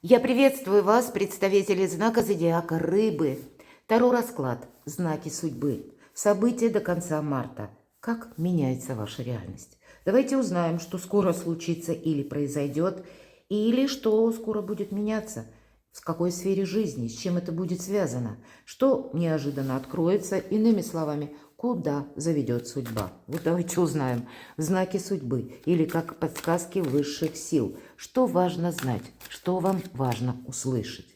Я приветствую вас, представители знака зодиака Рыбы. Таро расклад. Знаки судьбы. События до конца марта. Как меняется ваша реальность? Давайте узнаем, что скоро случится или произойдет, или что скоро будет меняться. В какой сфере жизни, с чем это будет связано, что неожиданно откроется, иными словами, куда заведет судьба. Вот давайте узнаем. Знаки судьбы или как подсказки высших сил. Что важно знать, что вам важно услышать.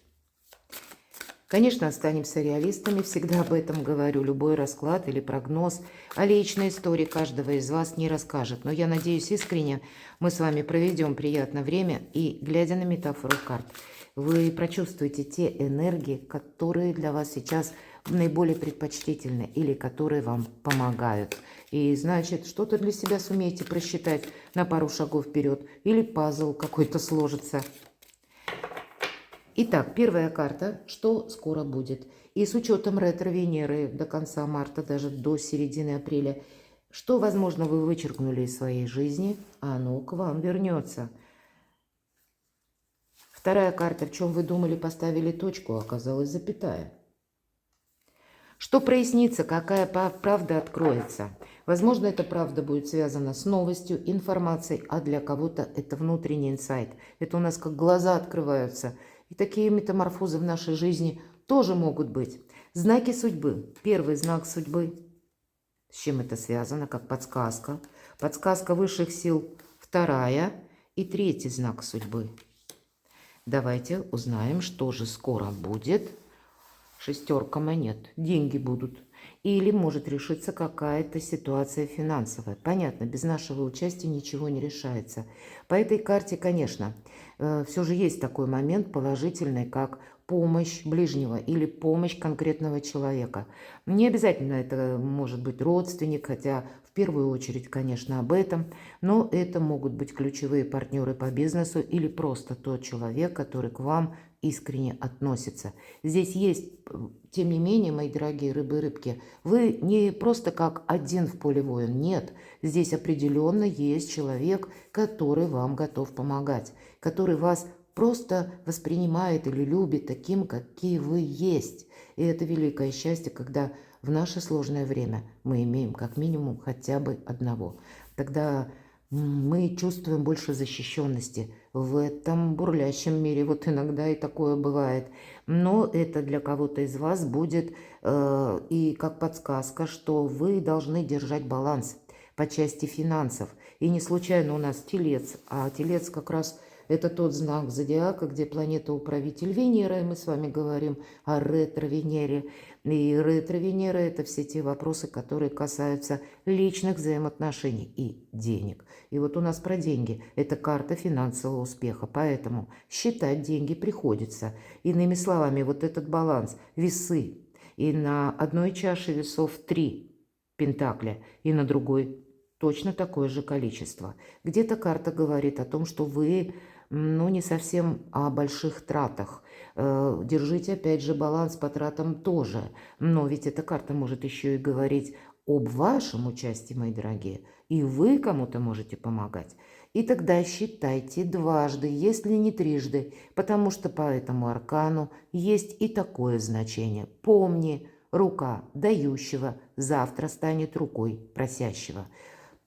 Конечно, останемся реалистами, всегда об этом говорю. Любой расклад или прогноз о личной истории каждого из вас не расскажет. Но я надеюсь искренне, мы с вами проведем приятное время и, глядя на метафору карт, вы прочувствуете те энергии, которые для вас сейчас наиболее предпочтительны или которые вам помогают. И значит, что-то для себя сумеете просчитать на пару шагов вперед или пазл какой-то сложится. Итак, первая карта, что скоро будет. И с учетом ретро-Венеры до конца марта, даже до середины апреля, что, возможно, вы вычеркнули из своей жизни, а оно к вам вернется. Вторая карта, в чем вы думали, поставили точку, оказалась запятая. Что прояснится, какая правда откроется. Возможно, эта правда будет связана с новостью, информацией, а для кого-то это внутренний инсайт. Это у нас как глаза открываются. И такие метаморфозы в нашей жизни тоже могут быть. Знаки судьбы. Первый знак судьбы. С чем это связано? Как подсказка. Подсказка высших сил. Вторая. И третий знак судьбы. Давайте узнаем, что же скоро будет. Шестерка монет. Деньги будут. Или может решиться какая-то ситуация финансовая. Понятно, без нашего участия ничего не решается. По этой карте, конечно, все же есть такой момент положительный, как помощь ближнего или помощь конкретного человека. Не обязательно это может быть родственник, хотя в первую очередь, конечно, об этом, но это могут быть ключевые партнеры по бизнесу или просто тот человек, который к вам искренне относится. Здесь есть, тем не менее, мои дорогие рыбы и рыбки, вы не просто как один в поле воин, нет. Здесь определенно есть человек, который вам готов помогать, который вас просто воспринимает или любит таким, какие вы есть. И это великое счастье, когда в наше сложное время мы имеем как минимум хотя бы одного. Тогда мы чувствуем больше защищенности в этом бурлящем мире. Вот иногда и такое бывает. Но это для кого-то из вас будет и как подсказка, что вы должны держать баланс по части финансов. И не случайно у нас Телец, а Телец как раз это тот знак зодиака, где планета-управитель Венера, и мы с вами говорим о ретро-Венере. И ретро-Венера – это все те вопросы, которые касаются личных взаимоотношений и денег. И вот у нас про деньги – это карта финансового успеха, поэтому считать деньги приходится. Иными словами, вот этот баланс, весы, и на одной чаше весов 3 пентакля, и на другой точно такое же количество. Где-то карта говорит о том, что вы не совсем о больших тратах. Держите, опять же, баланс по тратам тоже. Но ведь эта карта может еще и говорить об вашем участии, мои дорогие. И вы кому-то можете помогать. И тогда считайте дважды, если не трижды, потому что по этому аркану есть и такое значение. Помни, рука дающего завтра станет рукой просящего.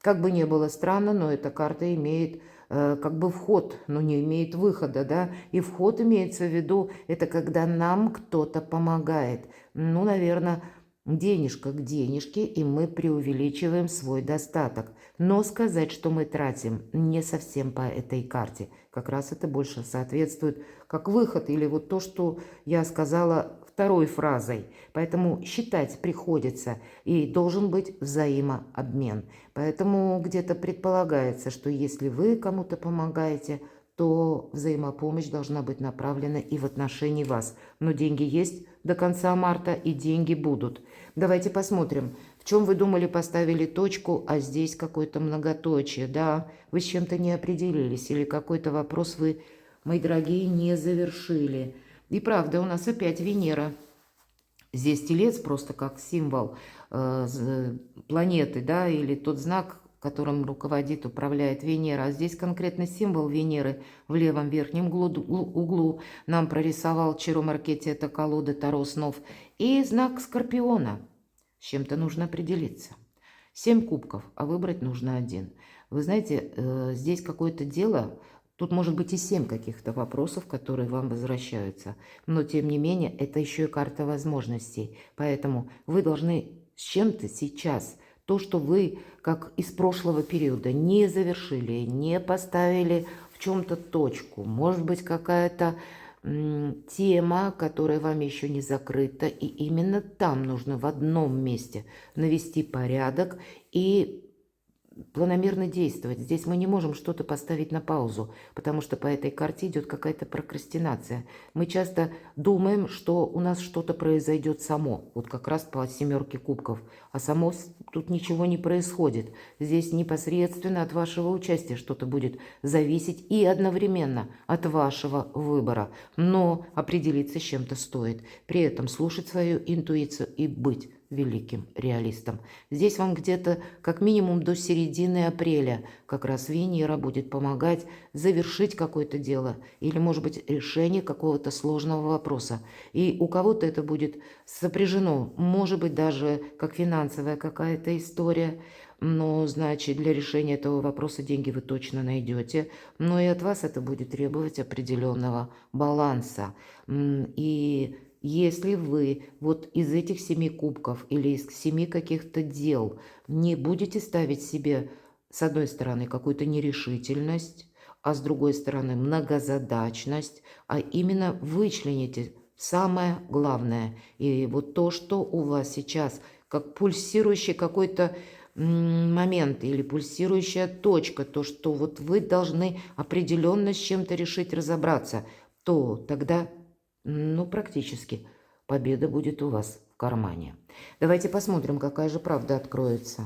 Как бы ни было странно, но эта карта имеет как бы вход, но не имеет выхода, да, и вход имеется в виду, это когда нам кто-то помогает, наверное, денежка к денежке, и мы преувеличиваем свой достаток, но сказать, что мы тратим, не совсем по этой карте, как раз это больше соответствует как выход, или вот то, что я сказала второй фразой. Поэтому считать приходится, и должен быть взаимообмен. Поэтому где-то предполагается, что если вы кому-то помогаете, то взаимопомощь должна быть направлена и в отношении вас. Но деньги есть до конца марта, и деньги будут. Давайте посмотрим, в чем вы думали, поставили точку, а здесь какое-то многоточие. Да, вы с чем-то не определились, или какой-то вопрос вы, мои дорогие, не завершили. И правда, у нас опять Венера. Здесь Телец просто как символ планеты, да, или тот знак, которым руководит, управляет Венера. А здесь конкретно символ Венеры в левом верхнем углу нам прорисовал Чиро Маркетти, это колода Таро снов. И знак Скорпиона. С чем-то нужно определиться. 7 кубков, а выбрать нужно один. Вы знаете, здесь какое-то дело, тут может быть и 7 каких-то вопросов, которые вам возвращаются. Но тем не менее, это еще и карта возможностей. Поэтому вы должны с чем-то сейчас, то, что вы как из прошлого периода не завершили, не поставили в чем-то точку, может быть какая-то тема, которая вам еще не закрыта, и именно там нужно в одном месте навести порядок и планомерно действовать. Здесь мы не можем что-то поставить на паузу, потому что по этой карте идет какая-то прокрастинация. Мы часто думаем, что у нас что-то произойдет само, вот как раз по 7 кубков, а само тут ничего не происходит. Здесь непосредственно от вашего участия что-то будет зависеть и одновременно от вашего выбора. Но определиться с чем-то стоит. При этом слушать свою интуицию и быть великим реалистом. Здесь вам где-то как минимум до середины апреля как раз Венера будет помогать завершить какое-то дело или, может быть, решение какого-то сложного вопроса. И у кого-то это будет сопряжено, может быть, даже как финансовая какая-то история, но, значит, для решения этого вопроса деньги вы точно найдете, но и от вас это будет требовать определенного баланса. И если вы вот из этих 7 кубков или из 7 каких-то дел не будете ставить себе, с одной стороны, какую-то нерешительность, а с другой стороны, многозадачность, а именно вычлените самое главное. И вот то, что у вас сейчас, как пульсирующий какой-то момент или пульсирующая точка, то, что вот вы должны определенно с чем-то решить разобраться, то тогда практически победа будет у вас в кармане. Давайте посмотрим, какая же правда откроется.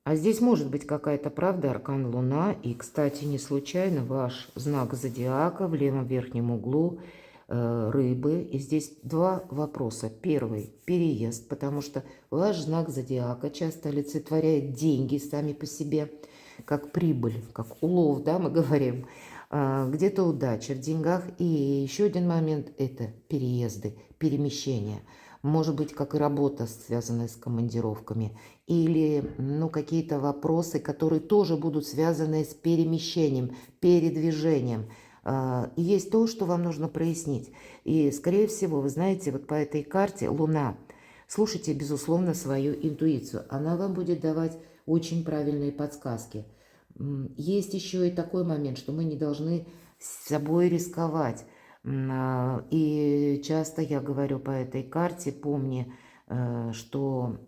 А здесь может быть какая-то правда, аркан Луна. И, кстати, не случайно ваш знак зодиака в левом верхнем углу рыбы. И здесь 2 вопроса. Первый – переезд, потому что ваш знак зодиака часто олицетворяет деньги сами по себе, как прибыль, как улов, да, мы говорим. Где-то удача в деньгах. И еще один момент – это переезды, перемещения. Может быть, как и работа, связанная с командировками. Или какие-то вопросы, которые тоже будут связаны с перемещением, передвижением. И есть то, что вам нужно прояснить. И, скорее всего, вы знаете, вот по этой карте Луна, слушайте, безусловно, свою интуицию. Она вам будет давать очень правильные подсказки. Есть еще и такой момент, что мы не должны с собой рисковать. И часто я говорю по этой карте, помни, что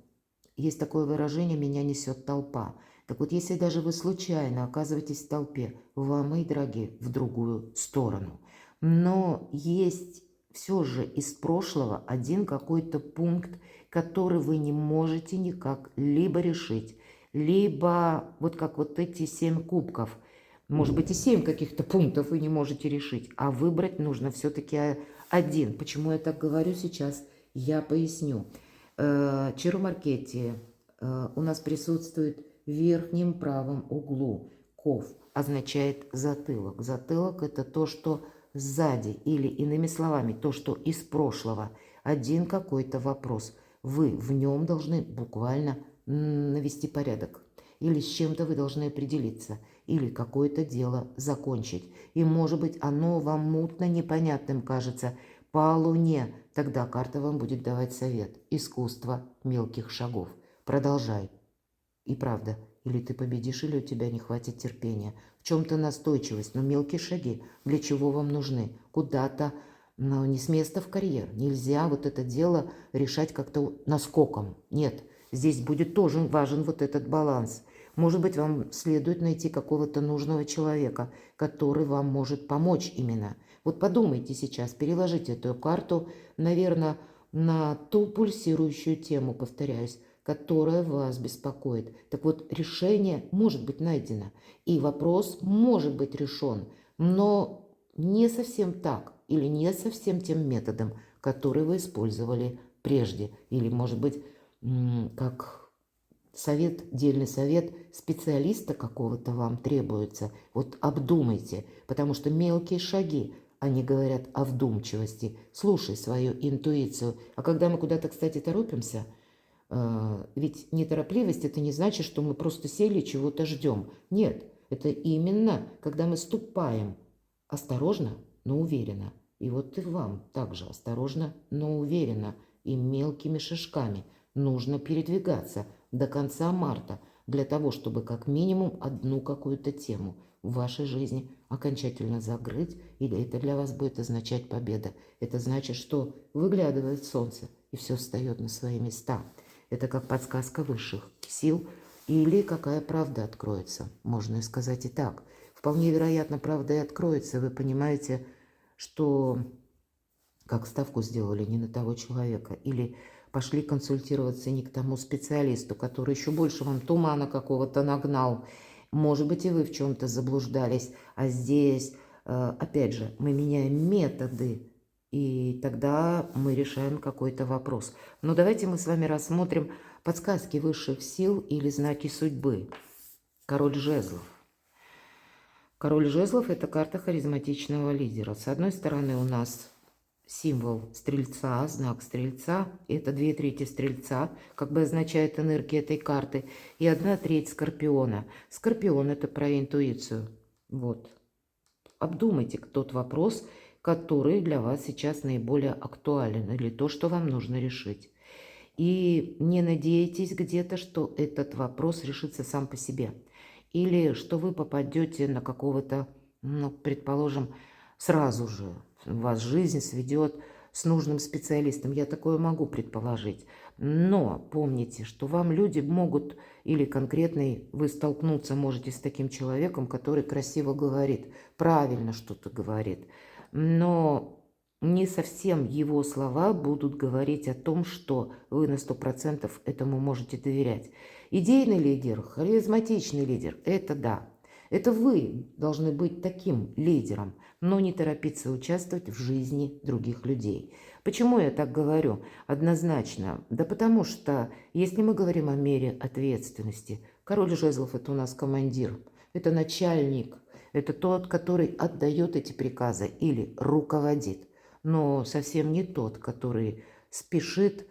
есть такое выражение «меня несет толпа». Так вот, если даже вы случайно оказываетесь в толпе, вам, мои дорогие, в другую сторону. Но есть все же из прошлого один какой-то пункт, который вы не можете никак либо решить, либо вот как вот эти 7 кубков. Может быть, и 7 каких-то пунктов вы не можете решить, а выбрать нужно все-таки один. Почему я так говорю сейчас, я поясню. Чиро Маркетти у нас присутствует в верхнем правом углу. Ков означает затылок. Затылок – это то, что сзади, или иными словами, то, что из прошлого. Один какой-то вопрос. Вы в нем должны буквально навести порядок. Или с чем-то вы должны определиться. Или какое-то дело закончить. И, может быть, оно вам мутно непонятным кажется по Луне. Тогда карта вам будет давать совет. Искусство мелких шагов. Продолжай. И правда, или ты победишь, или у тебя не хватит терпения. В чем-то настойчивость, но мелкие шаги для чего вам нужны? Куда-то, но не с места в карьер. Нельзя вот это дело решать как-то наскоком. Нет, здесь будет тоже важен вот этот баланс. Может быть, вам следует найти какого-то нужного человека, который вам может помочь именно. Вот подумайте сейчас, переложите эту карту, наверное, на ту пульсирующую тему, повторяюсь, которая вас беспокоит. Так вот, решение может быть найдено, и вопрос может быть решен, но не совсем так, или не совсем тем методом, который вы использовали прежде. Или, может быть, как совет, дельный совет специалиста какого-то вам требуется. Вот обдумайте, потому что мелкие шаги, они говорят о вдумчивости. Слушай свою интуицию. А когда мы куда-то, кстати, торопимся, ведь неторопливость – это не значит, что мы просто сели и чего-то ждем. Нет, это именно, когда мы ступаем осторожно, но уверенно. И вот и вам также осторожно, но уверенно и мелкими шажками нужно передвигаться до конца марта для того, чтобы как минимум одну какую-то тему в вашей жизни окончательно закрыть, или это для вас будет означать победа. Это значит, что выглядывает солнце, и все встает на свои места. Это как подсказка высших сил, или какая правда откроется. Можно и сказать и так. Вполне вероятно, правда и откроется. Вы понимаете, что как ставку сделали не на того человека, или пошли консультироваться не к тому специалисту, который еще больше вам тумана какого-то нагнал. Может быть, и вы в чем-то заблуждались. А здесь, опять же, мы меняем методы, и тогда мы решаем какой-то вопрос. Но давайте мы с вами рассмотрим подсказки высших сил или знаки судьбы. Король жезлов. Король жезлов – это карта харизматичного лидера. С одной стороны у нас символ стрельца, знак стрельца. Это 2/3 стрельца, как бы означает энергия этой карты. И 1/3 скорпиона. Скорпион – это про интуицию. Вот. Обдумайте тот вопрос, который для вас сейчас наиболее актуален, или то, что вам нужно решить. И не надейтесь где-то, что этот вопрос решится сам по себе. Или что вы попадете на какого-то, ну, предположим, сразу же вас жизнь сведет с нужным специалистом. Я такое могу предположить. Но помните, что вам люди могут, или конкретный вы столкнуться можете с таким человеком, который красиво говорит, правильно что-то говорит. Но не совсем его слова будут говорить о том, что вы на 100% этому можете доверять. Идейный лидер, харизматичный лидер – это да. Это вы должны быть таким лидером, но не торопиться участвовать в жизни других людей. Почему я так говорю? Однозначно. Да потому что, если мы говорим о мере ответственности, король жезлов – это у нас командир, это начальник, это тот, который отдает эти приказы или руководит, но совсем не тот, который спешит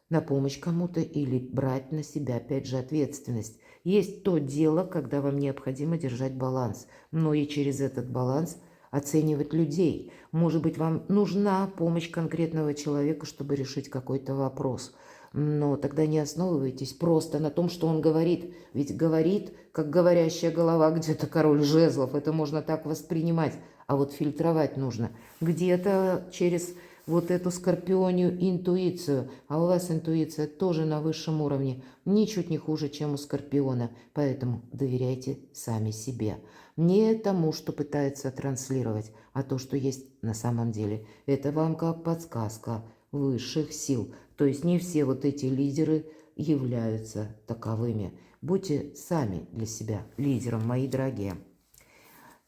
на помощь кому-то или брать на себя, опять же, ответственность. Есть то дело, когда вам необходимо держать баланс, но и через этот баланс оценивать людей. Может быть, вам нужна помощь конкретного человека, чтобы решить какой-то вопрос. Но тогда не основывайтесь просто на том, что он говорит. Ведь говорит, как говорящая голова, где-то король жезлов. Это можно так воспринимать. А вот фильтровать нужно. Где-то через вот эту скорпионью интуицию. А у вас интуиция тоже на высшем уровне. Ничуть не хуже, чем у скорпиона. Поэтому доверяйте сами себе. Не тому, что пытается транслировать, а то, что есть на самом деле. Это вам как подсказка высших сил. То есть не все вот эти лидеры являются таковыми. Будьте сами для себя лидером, мои дорогие.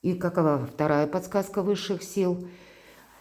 И какова вторая подсказка высших сил?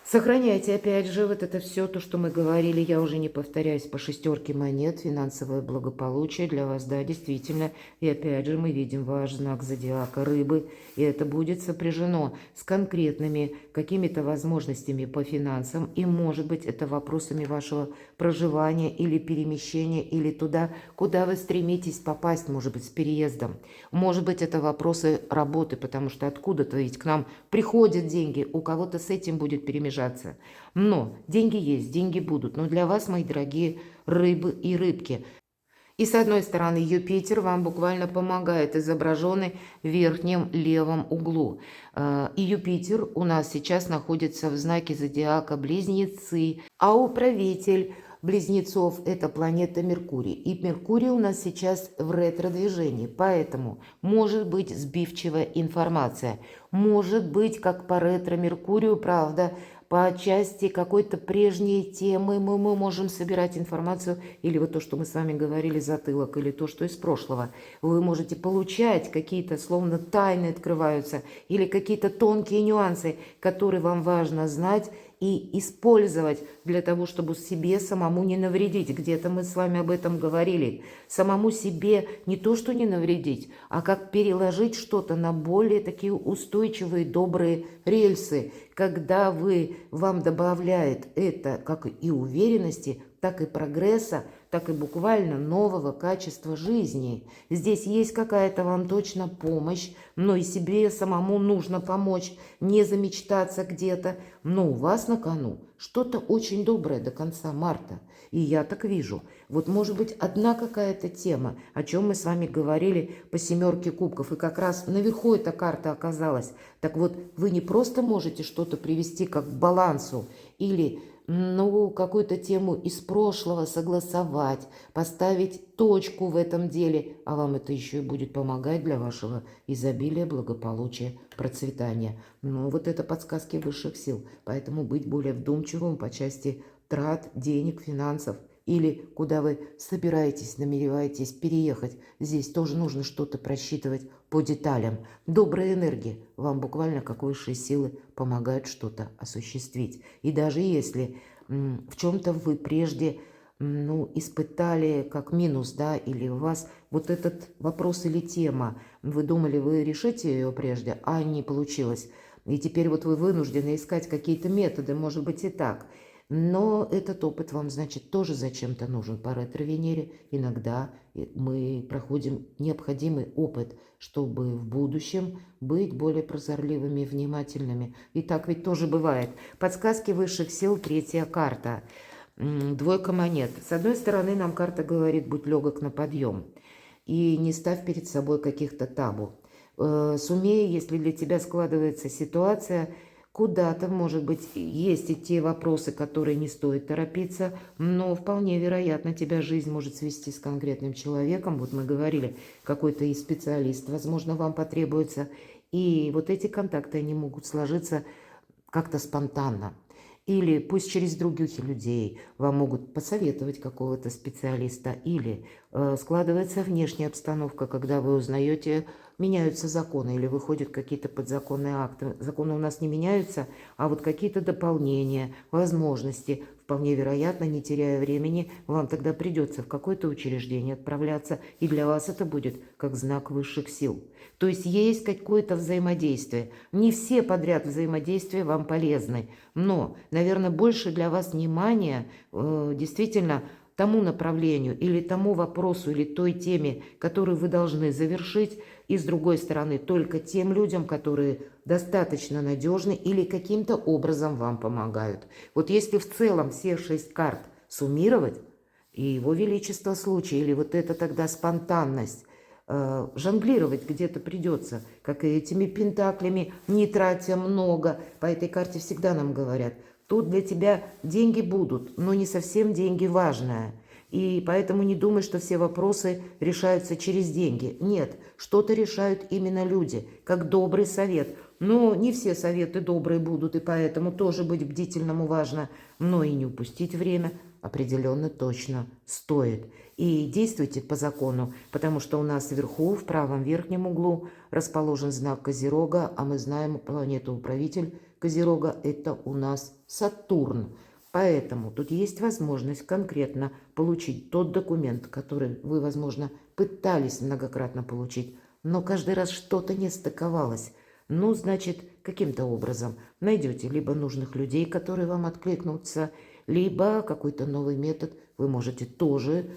Сохраняйте, опять же, вот это все, то, что мы говорили, я уже не повторяюсь, по 6 монет, финансовое благополучие для вас, да, действительно. И опять же, мы видим ваш знак зодиака рыбы, и это будет сопряжено с конкретными какими-то возможностями по финансам, и, может быть, это вопросами вашего проживания или перемещения, или туда, куда вы стремитесь попасть, может быть, с переездом. Может быть, это вопросы работы, потому что откуда-то ведь к нам приходят деньги, у кого-то с этим будет перемежаться. Но деньги есть, деньги будут. Но для вас, мои дорогие рыбы и рыбки. И с одной стороны, Юпитер вам буквально помогает, изображенный в верхнем левом углу. И Юпитер у нас сейчас находится в знаке зодиака Близнецы, а управитель Близнецов – это планета Меркурий. И Меркурий у нас сейчас в ретро-движении, поэтому может быть сбивчивая информация. Может быть, как по ретро-Меркурию, правда, по части какой-то прежней темы мы можем собирать информацию, или вот то, что мы с вами говорили, затылок, или то, что из прошлого. Вы можете получать какие-то, словно тайны открываются, или какие-то тонкие нюансы, которые вам важно знать, и использовать для того, чтобы себе самому не навредить. Где-то мы с вами об этом говорили. Самому себе не то, что не навредить, а как переложить что-то на более такие устойчивые, добрые рельсы, когда вам добавляет это как и уверенности, так и прогресса, так и буквально нового качества жизни. Здесь есть какая-то вам точно помощь, но и себе самому нужно помочь, не замечтаться где-то. Но у вас на кону что-то очень доброе до конца марта. И я так вижу. Вот может быть одна какая-то тема, о чем мы с вами говорили по 7 кубков, и как раз наверху эта карта оказалась. Так вот, вы не просто можете что-то привести как к балансу или какую-то тему из прошлого согласовать, поставить точку в этом деле, а вам это еще и будет помогать для вашего изобилия, благополучия, процветания. Вот это подсказки высших сил, поэтому быть более вдумчивым по части трат, денег, финансов, или куда вы собираетесь, намереваетесь переехать. Здесь тоже нужно что-то просчитывать по деталям. Добрая энергия вам буквально как высшие силы помогают что-то осуществить. И даже если в чем-то вы прежде испытали как минус, да, или у вас вот этот вопрос или тема, вы думали, вы решите ее прежде, а не получилось. И теперь вот вы вынуждены искать какие-то методы, может быть и так. Но этот опыт вам, значит, тоже зачем-то нужен по ретро-Венере. Иногда мы проходим необходимый опыт, чтобы в будущем быть более прозорливыми и внимательными. И так ведь тоже бывает. Подсказки высших сил, 3-я карта. 2 монет. С одной стороны, нам карта говорит, будь легок на подъем. И не ставь перед собой каких-то табу. Сумей, если для тебя складывается ситуация, куда-то, может быть, есть и те вопросы, которые не стоит торопиться, но вполне вероятно, тебя жизнь может свести с конкретным человеком. Вот мы говорили, какой-то и специалист, возможно, вам потребуется. И вот эти контакты, они могут сложиться как-то спонтанно. Или пусть через других людей вам могут посоветовать какого-то специалиста. Или складывается внешняя обстановка, когда вы узнаете, меняются законы или выходят какие-то подзаконные акты. Законы у нас не меняются, а вот какие-то дополнения, возможности. Вполне вероятно, не теряя времени, вам тогда придется в какое-то учреждение отправляться, и для вас это будет как знак высших сил. То есть какое-то взаимодействие. Не все подряд взаимодействия вам полезны, но, наверное, больше для вас внимания действительно тому направлению или тому вопросу или той теме, которую вы должны завершить, и с другой стороны только тем людям, которые достаточно надежны или каким-то образом вам помогают. Вот если в целом все 6 карт суммировать, и его величество случай, или вот это тогда спонтанность, жонглировать где-то придется, как и этими пентаклями, не тратя много. По этой карте всегда нам говорят, тут для тебя деньги будут, но не совсем деньги важное. И поэтому не думай, что все вопросы решаются через деньги. Нет, что-то решают именно люди, как добрый совет. Но не все советы добрые будут, и поэтому тоже быть бдительному важно. Но и не упустить время определенно точно стоит. И действуйте по закону, потому что у нас вверху, в правом верхнем углу, расположен знак Козерога, а мы знаем, планета-управитель Козерога – это у нас Сатурн. Поэтому тут есть возможность конкретно получить тот документ, который вы, возможно, пытались многократно получить, но каждый раз что-то не стыковалось. Значит, каким-то образом найдете либо нужных людей, которые вам откликнутся, либо какой-то новый метод вы можете тоже,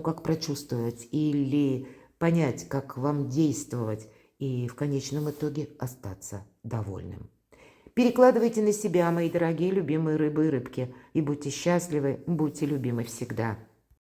как прочувствовать или понять, как вам действовать, и в конечном итоге остаться довольным. Перекладывайте на себя, мои дорогие любимые рыбы и рыбки, и будьте счастливы, будьте любимы всегда.